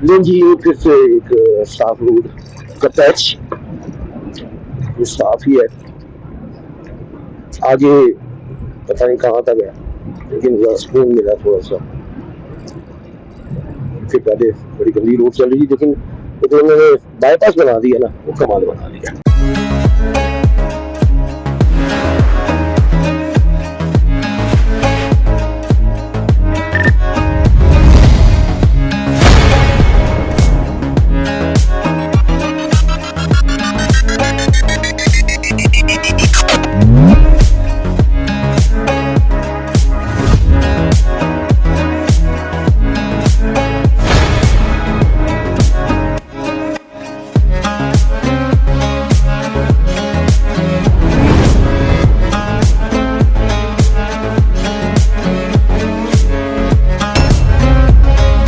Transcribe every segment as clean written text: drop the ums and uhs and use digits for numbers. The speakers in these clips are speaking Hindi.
लेकिन जी ये फिर से एक स्टाफ रोड का पैच, ये स्टाफ ही है, आगे पता नहीं कहाँ तक है, लेकिन सुकून मिला थोड़ा सा। फिर पहले बड़ी गंदी रोड चल रही थी, लेकिन तो उन्होंने बाईपास बना दिया ना, वो कमाल बना दिया।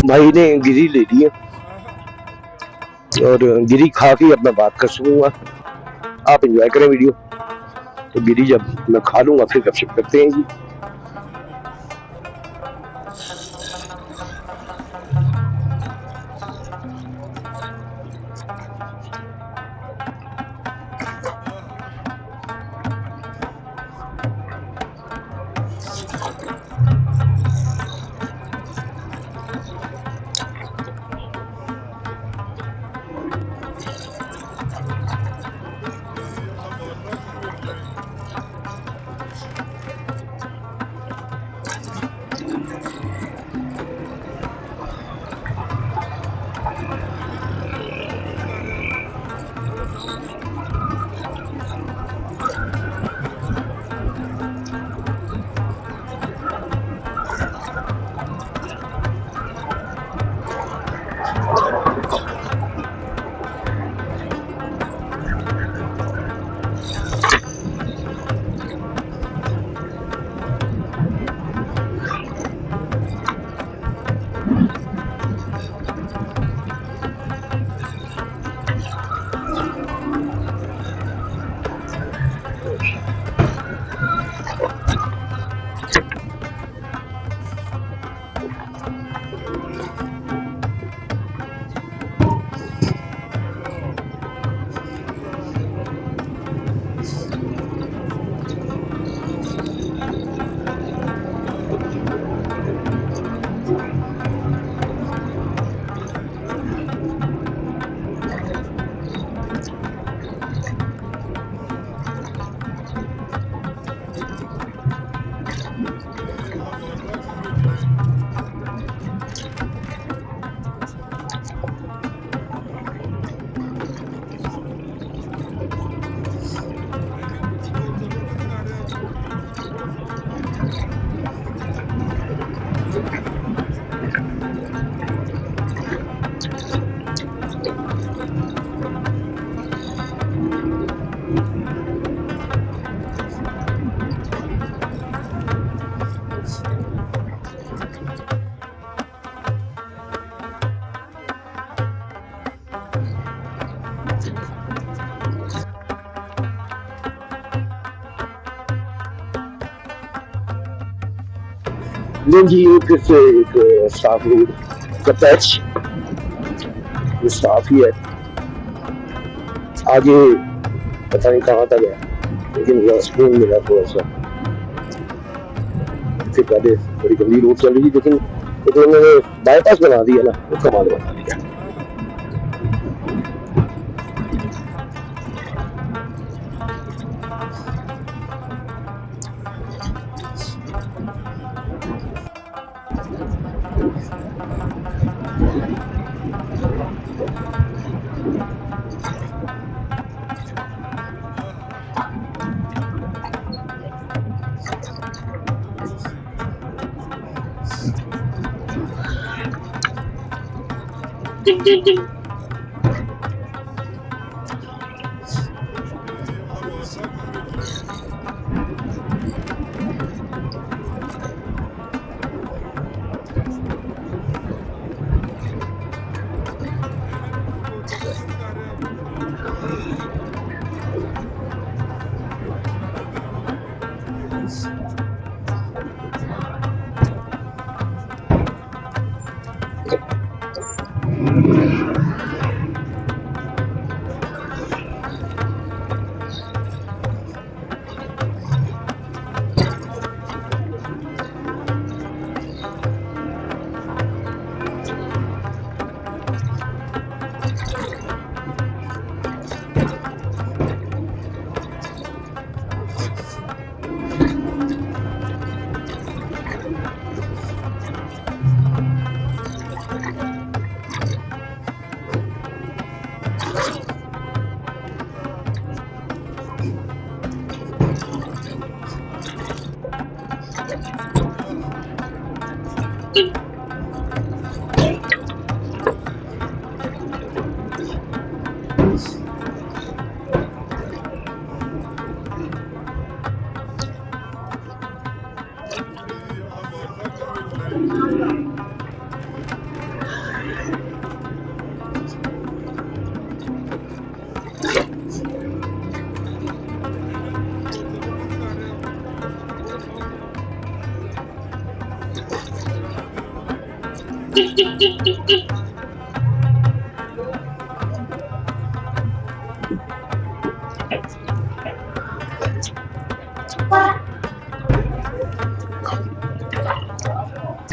भाई ने गिरी ले ली है और गिरी खा के अपना बात कर सकूंगा। आप एंजॉय करें वीडियो। तो गिरी जब मैं खा लूंगा फिर गपशप करते हैं जी। लेकिन जी ये फिर से एक स्टाफ रोड का पैच, ये स्टाफ ही है, आगे पता नहीं कहाँ तक है, लेकिन सुकून मिला थोड़ा सा। फिर पहले बड़ी गंदी रोड चल रही थी, लेकिन तो उन्होंने बाईपास बना दिया ना, वो कमाल बना दिया।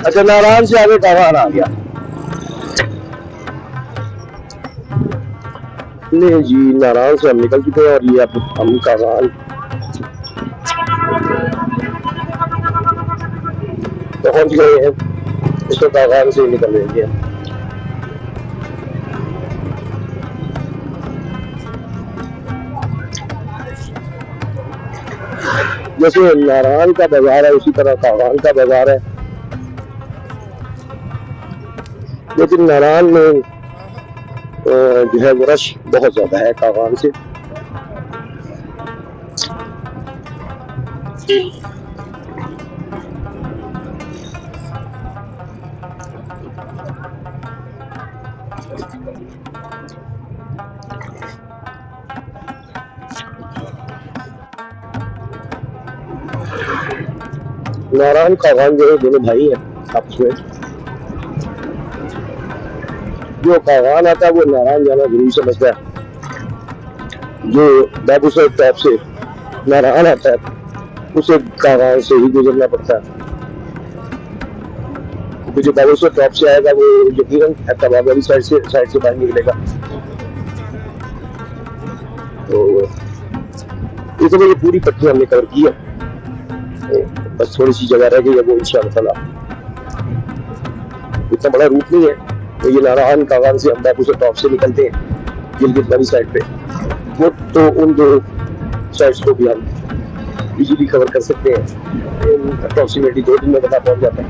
अच्छा, नारायण से आगे कागान आ गया। नहीं जी, नारायण से हम निकल चुके हैं और ये अब हम कागान पहुंच गए हैं। इसको कागान से निकल रहे हैं। जैसे नारायण का बाजार है उसी तरह कागान का बाजार है, लेकिन नारायण में जो है वो रश बहुत ज्यादा है कागान से। नारायण कागान जो है दोनों भाई हैं आपस में। जो कागान आता है वो नारायण जाना जरूरी समझता है, जो बाबू साहब टॉप से नारायण आता है उसे कागान से ही गुजरना पड़ता है। क्योंकि जो बाबू साहब टॉप से आएगा वो यकीनन हैदराबाद वाली साइड से बाहर निकलेगा। तो इस तरह ये पूरी पट्टी हमने कवर की है, बस थोड़ी सी जगह रह गई है, वो इंशाअल्लाह इतना बड़ा रूट नहीं है। तो ये नारायण कागान से हम बाबू से टॉप से निकलते हैं गिलगित वाली साइड पे, वो तो उन दो साइड्स को भी हम इजीली कवर कर सकते हैं। अप्रॉक्सीमेटली 2 दिन में बता पहुंच जाता है।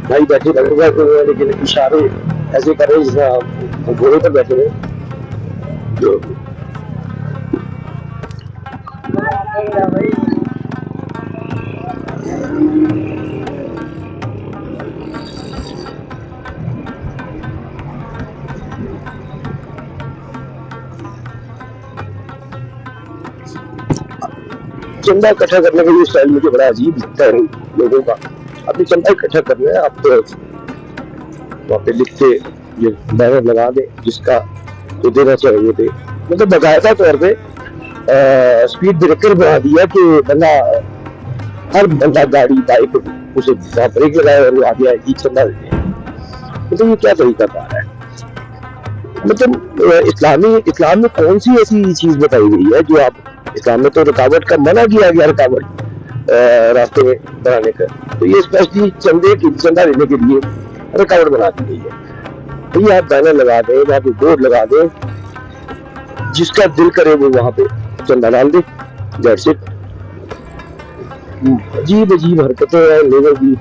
भाई बैठे बैठे हुए हैं, लेकिन इशारे ऐसे कर रहे हैं जैसे हम घोड़े पर बैठे हुए। जो चंदा इकट्ठा करने का ये स्टाइल मुझे बड़ा अजीब लगता है लोगों का। अपनी चंदा इकट्ठा करना है, आप वहाँ पे लिख के ये बैनर लगा दे, जिसका तो देना चाहिए दे। मतलब बाकायदा तौर पे स्पीड ब्रेकर बना दिया कि बंदा हर बंदा गाड़ी बाइक उसे ब्रेक लगाए और आ गया कि चंदा देते हैं। मतलब ये क्या तरीका कार है? मतलब इस्लाम में कौन सी ऐसी चीज बताई गई है जो आप, इस्लाम में तो रुकावट का मना किया गया, रुकावट रास्ते में बनाने का, तो ये स्पेशली चंदा देने के लिए रुकावट बना दी गई है। तो ये आप बैनर लगा दें, वहाँ पे बोर्ड लगा दें, जिसका दिल करे वो वहाँ पे चंदा डाल दे, दैट्स इट। अजीब अजीब हरकतें हैं लोगों की।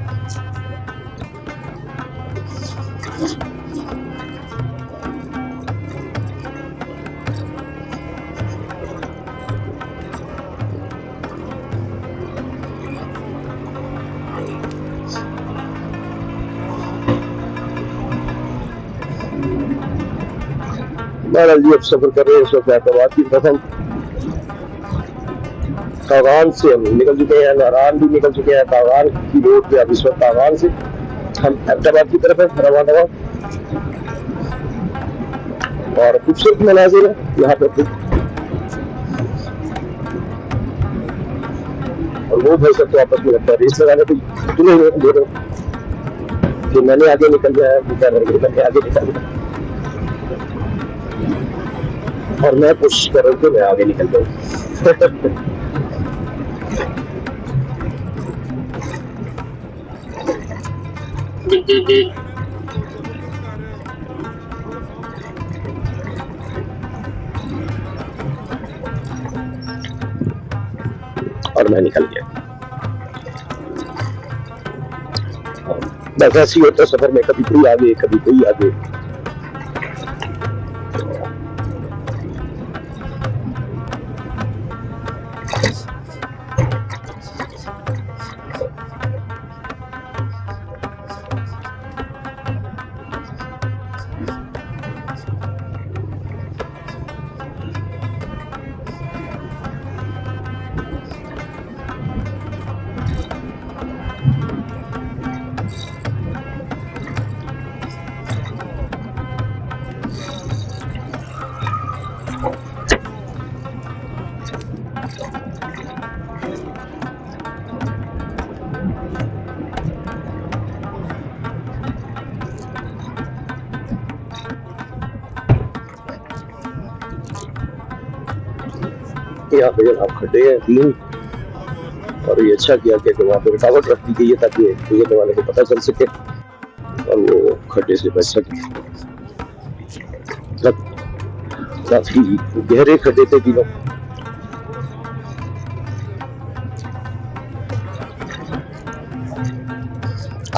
बहरहाल जी अब सफर कर रहे हैं इस वक्त हैदराबाद की तरफ। हम कागान से हम निकल चुके हैं, नारायण भी निकल चुके हैं, कागान की रोड पे अब इस वक्त कागान से हम हैदराबाद की तरफ है रवाना। और खूबसूरत मनाजिर है यहाँ पे। और वो भाई सब तो आपस में लगता है रेस लगाने को तुले हुए दे रहे कि मैंने आगे निकल गया, मैंने आगे निकल गया, और मैं कोशिश कर रहा हूँ कि मैं आगे निकल जाऊँ। और मैं निकल गया। बस ऐसी होता सफर में, कभी कोई आगे कभी कोई आगे। यहाँ पे जनाब खड्डे हैं 3, और ये अच्छा किया कि वहाँ पे रुकावट रख दी गई है ताकि गुजरने वाले को पता चल सके और वो खड्डे से बच सके। काफी गहरे खड्डे थे तीनों।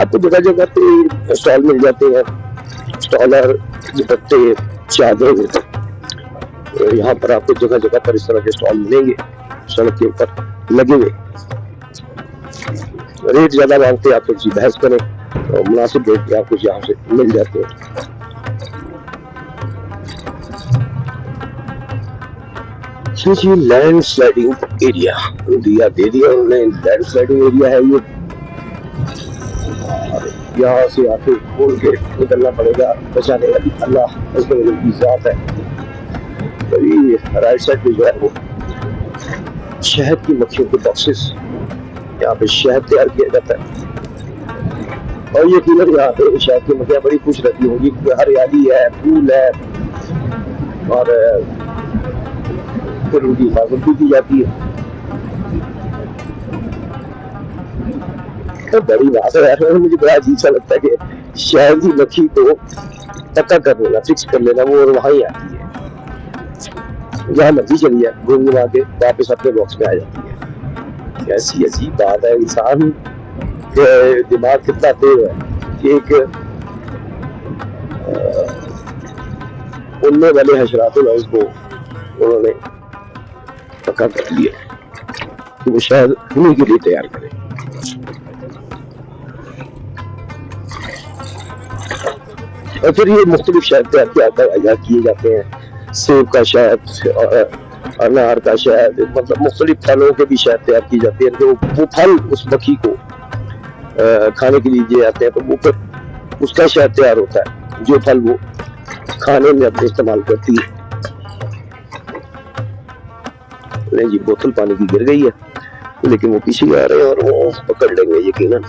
आपको जगह जगह पे स्टॉल मिल जाते हैं, स्टॉलर, दुपट्टे, चादर। यहाँ पर आपको जगह जगह पर इस तरह के स्टॉल मिलेंगे, सड़क के ऊपर लगे हुए। रेट ज्यादा मांगते हैं, आप थोड़ी सी बहस करें तो मुनासिब रेट पे आपको यहाँ से मिल जाते हैं। जी लैंड स्लाइडिंग एरिया दिया दे दिया उन्होंने, लैंड स्लाइडिंग एरिया है ये। यहाँ से आके खोल के निकलना पड़ेगा, बचाने वाली अल्लाह की जात है। तो ये राइट साइड पे जो है वो शहद की मक्खियों के बॉक्सेस, यहाँ पे शहद तैयार किया जाता है। और ये कूलर यहाँ पे शहद की मक्खियाँ बड़ी खुश रहती होंगी, हरियाली है, फूल है, और फिर उनकी हिफाजत भी की जाती है। तो बड़ी बात है, मुझे बड़ा अजीब सा लगता है कि शहद की मक्खी को पक्का कर लेना, फिक्स कर लेना, वो वहां ही आती है, जहाँ मर्जी चली जाए, घूम घुमा के वापस अपने बॉक्स में आ जाती है। ऐसी अजीब बात है, इंसान के दिमाग कितना तेज है कि एक उड़ने वाले हशरातुल अर्ज़ को उन्होंने पक्का कर लिया कि वो शायद उन्हीं के लिए तैयार करें। और फिर ये मुख्तलिफ शहद तैयार किए जाते हैं, सेब का शहद और अनार का शहद, मतलब मुख्तलिफ फलों के भी शहद तैयार की जाती है। तो वो फल उस मक्खी को खाने के लिए दिए जाते हैं, तो वो फिर उसका शहद तैयार होता है जो फल वो खाने में अपने इस्तेमाल करती है। नहीं जी, बोतल पानी की गिर गई है, लेकिन वो पीछे आ रहे हैं और वो पकड़ लेंगे यकीनन।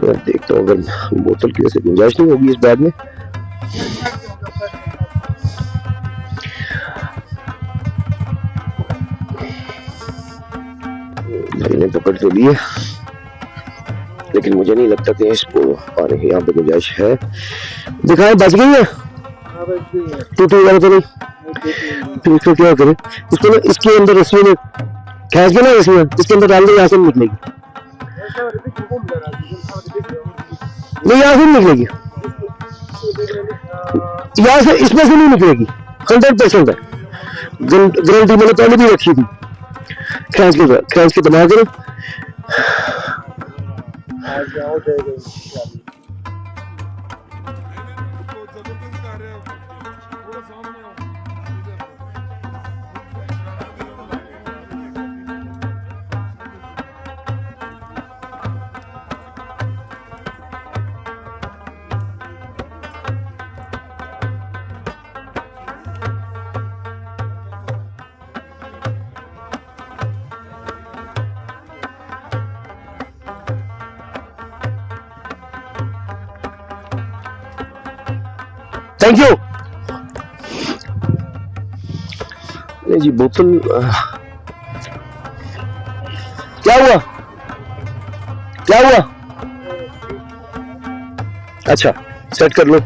मैं देखता हूँ अगर बोतल की वजह से गुंजाइश नहीं होगी इस बैग में। भाई ने पकड़ तो लिए, लेकिन मुझे नहीं लगता कि इसको पानी की यहाँ पे गुंजाइश है। दिखाएं, बच गई है, टूटी वगैरह तो नहीं, फिर इसको क्या करें? इसको ना इसके अंदर रस्सी में खींच के ना इसके अंदर डाल दे, यहाँ से निकलेगी नहीं, यहाँ से निकलेगी, यहाँ से इसमें से नहीं निकलेगी, 100% है गारंटी, मैंने पहले भी रखी थी। खींच के दबा करो, थैंक यू। नहीं जी, बोतल क्या हुआ? क्या हुआ? अच्छा, सेट कर लो।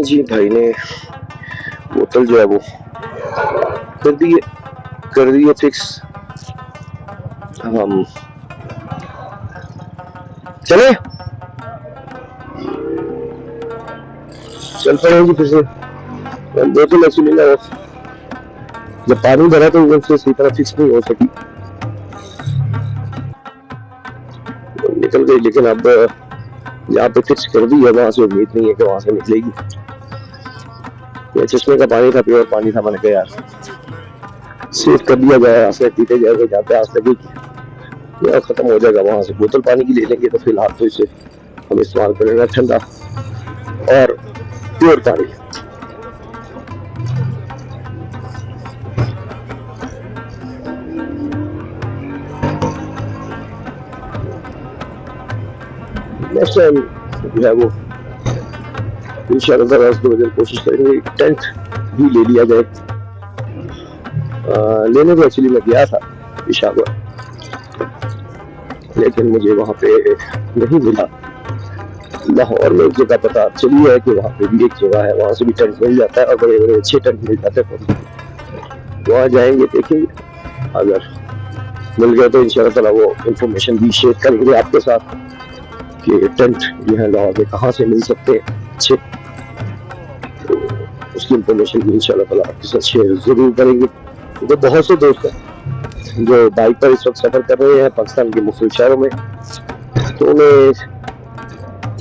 जी भाई ने बोतल जो है वो कर दिए फिक्स। हम चले, चल पड़े जी फिर से। बोतल एक्चुअली ना जब पानी भरा तो उससे सही तरह फिक्स नहीं हो सकी, निकल गई, लेकिन अब यहाँ पे फिक्स कर दी है, वहां से उम्मीद नहीं है कि वहां से निकलेगी। ये चश्मे का पानी था, प्योर पानी था, मैंने कहा यार सेव कर दिया जाए, आंसू पीते जाएगा, जहाँ पे आंस लगेगी या खत्म हो जाएगा, वहां से बोतल पानी की ले लेंगे। तो फिलहाल तो इसे हम इस्तेमाल करेंगे ठंडा और प्योर पानी। नेक्स्ट टाइम जो है वो इंशाल्लाह इस वजह कोशिश करेंगे टेंट भी ले लिया जाए। लेने को एक्चुअली मैं गया था पेशावर, लेकिन मुझे वहाँ पे नहीं मिला। लाहौर में एक जगह पता चली है कि वहाँ पे भी एक जगह है, वहाँ से भी टेंट मिल जाता है और बड़े बड़े अच्छे टेंट मिल जाते हैं। वहाँ जाएंगे, देखेंगे, अगर मिल गए तो इंशाल्लाह ताला वो इंफॉर्मेशन भी शेयर करेंगे आपके साथ कि टेंट जो है लाहौर में कहाँ से मिल सकते हैं अच्छे। तो उसकी इंफॉर्मेशन भी इंशाल्लाह ताला आपके साथ शेयर जरूर करेंगे। तो बहुत से दोस्त हैं जो बाइक पर इस वक्त सफर कर रहे हैं पाकिस्तान के मुख्तलिफ शहरों में, तो उन्हें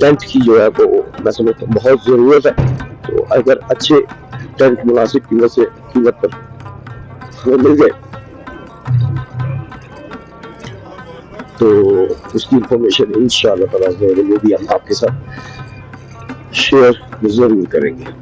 टेंट की जो है वो मैं समझता हूँ बहुत ज़रूरत है। तो अगर अच्छे टेंट मुनासिब कीमत पर वो मिल गए तो उसकी इंफॉर्मेशन इंशाअल्लाह ताला वो भी हम आपके साथ शेयर जरूर करेंगे।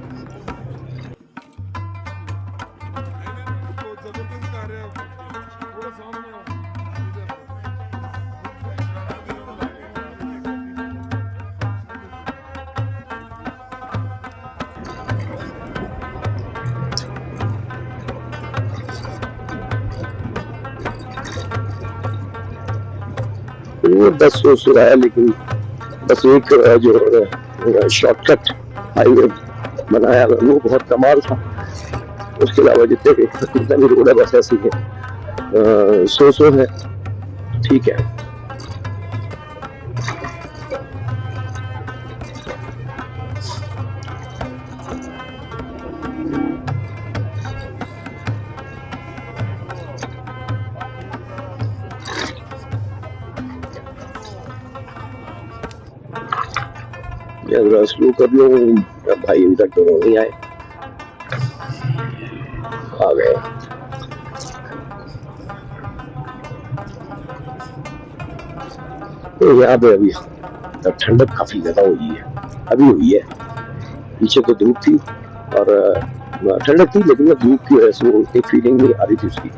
वो बस सोच रहा है, लेकिन बस एक जो शॉर्टकट हाईवे बनाया वो बहुत कमाल था। उसके अलावा जितने भी रोड है बस ऐसी है, सो है, ठीक है। स्लो कर लो भाई, अभी तक दोनों नहीं आए, आ गए। तो यहाँ पे अभी ठंडक काफी ज्यादा हुई है, अभी हुई है। पीछे तो धूप थी और ठंडक थी, लेकिन धूप की वजह से वो एक फीलिंग नहीं आ रही थी उसकी।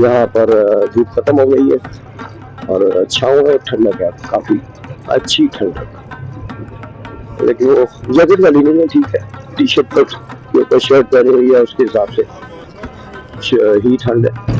यहाँ पर धूप खत्म हो गई है और छाँव है, ठंडक है, काफी अच्छी ठंडक। लेकिन वो जैकेट वाली नहीं है, ठीक है, टी शर्ट पर के ऊपर शर्ट पहनी हुई है, उसके हिसाब से ही ठंड है।